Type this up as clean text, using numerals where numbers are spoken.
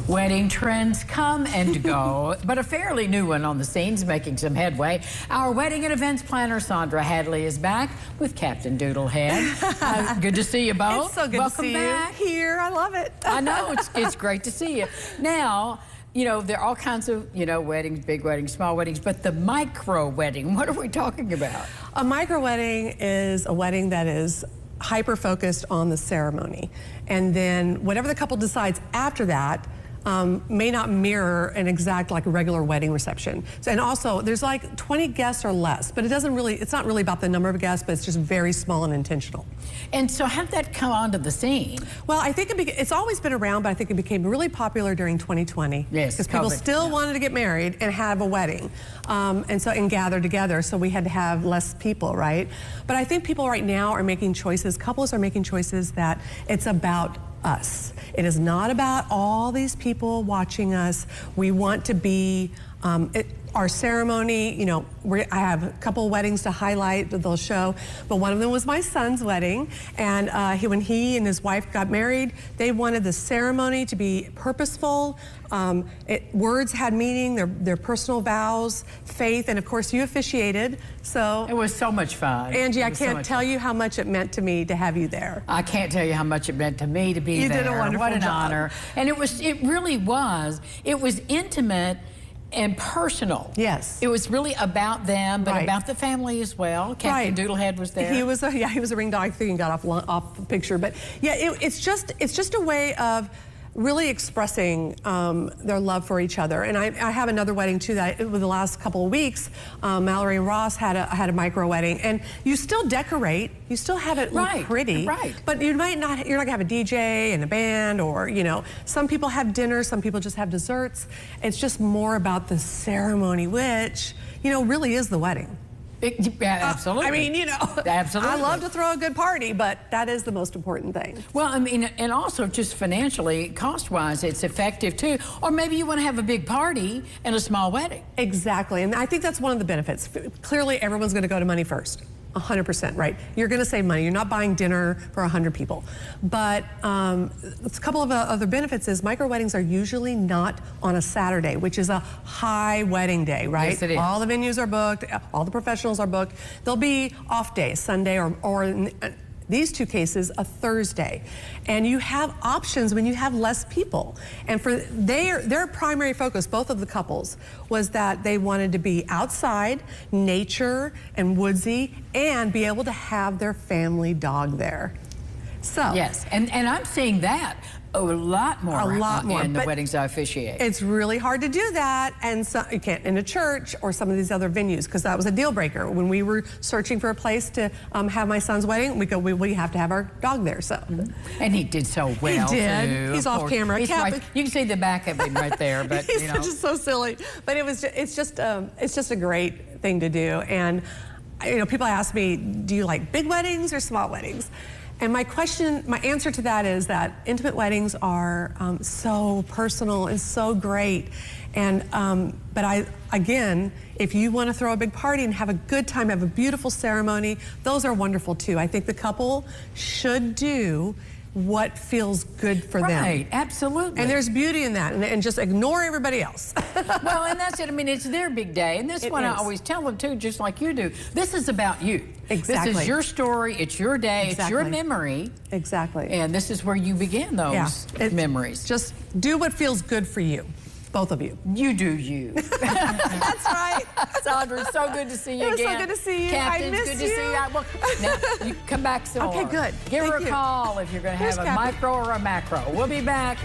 Wedding trends come and go, but a fairly new one on the scene's making some headway. Our wedding and events planner, Sandra Hadley, is back with Captain Doodlehead. Good to see you both. It's so good Welcome to see back. you here. I love it. I know, it's great to see you. Now, you know, there are all kinds of, weddings, big weddings, small weddings, but the micro wedding, what are we talking about? A micro wedding is a wedding that is hyper-focused on the ceremony. And then whatever the couple decides after that may not mirror an exact like a regular wedding reception. So, and also there's like 20 guests or less, but it's not really about the number of guests, but it's just very small and intentional. And so how did that come onto the scene? Well, I think it's always been around, but I think it became really popular during 2020. Yes, because people still wanted to get married and have a wedding, and gather together. So we had to have less people, right? But I think people right now are making choices. Couples are making choices that it's about us. It is not about all these people watching us. We want to be, our ceremony, I have a couple weddings to highlight that they'll show, but one of them was my son's wedding, and when he and his wife got married, they wanted the ceremony to be purposeful. Words had meaning, their personal vows, faith, and of course you officiated, so. It was so much fun. Angie, I can't tell you how much it meant to me to have you there. I can't tell you how much it meant to me to be there. You did a wonderful job. What an honor. And it really was. It was intimate and personal. Yes. It was really about them, but about the family as well. Captain Doodlehead was there. He was a ring dog. I think he got off the picture, but yeah, it's just a way of really expressing their love for each other. And I have another wedding too that over the last couple of weeks, Mallory and Ross had a micro wedding, and you still decorate, you still have it look pretty, but you're not gonna have a DJ and a band, or some people have dinner, some people just have desserts. It's just more about the ceremony, which really is the wedding. Absolutely. I mean, absolutely. I love to throw a good party, but that is the most important thing. Well, I mean, and also just financially, cost-wise, it's effective too. Or maybe you want to have a big party and a small wedding. Exactly, and I think that's one of the benefits. Clearly, everyone's going to go to money first. 100%, right? You're going to save money. You're not buying dinner for 100 people. But a couple of other benefits is micro weddings are usually not on a Saturday, which is a high wedding day, right? Yes, it is. All the venues are booked. All the professionals are booked. There'll be off days, Sunday or in these two cases, a Thursday. And you have options when you have less people. And for their primary focus, both of the couples, was that they wanted to be outside, nature and woodsy, and be able to have their family dog there. So yes, and I'm seeing that a lot more in the weddings I officiate. It's really hard to do that, and so you can't in a church or some of these other venues, because that was a deal breaker. When we were searching for a place to have my son's wedding, we have to have our dog there. So, and he did so well. He did. Too, He's off camera. You can see the back of him right there, but he's just so silly. But it's just a great thing to do. And people ask me, do you like big weddings or small weddings? And my answer to that is that intimate weddings are so personal and so great. And but again, if you want to throw a big party and have a good time, have a beautiful ceremony, those are wonderful too. I think the couple should do what feels good for them. Right, absolutely. And there's beauty in that, and just ignore everybody else. Well, and that's it. I mean, it's their big day, and this one I always tell them too, just like you do. This is about you. Exactly. This is your story. It's your day. It's your memory. Exactly. And this is where you begin those memories. Just do what feels good for you. Both of you. You do you. That's right. Sandra, it's so good to see you again. It was so good to see you. Captain, I miss good to see you. Well, now, you come back some more. Okay, good. Give her a call if you're going to have a micro or a macro. We'll be back.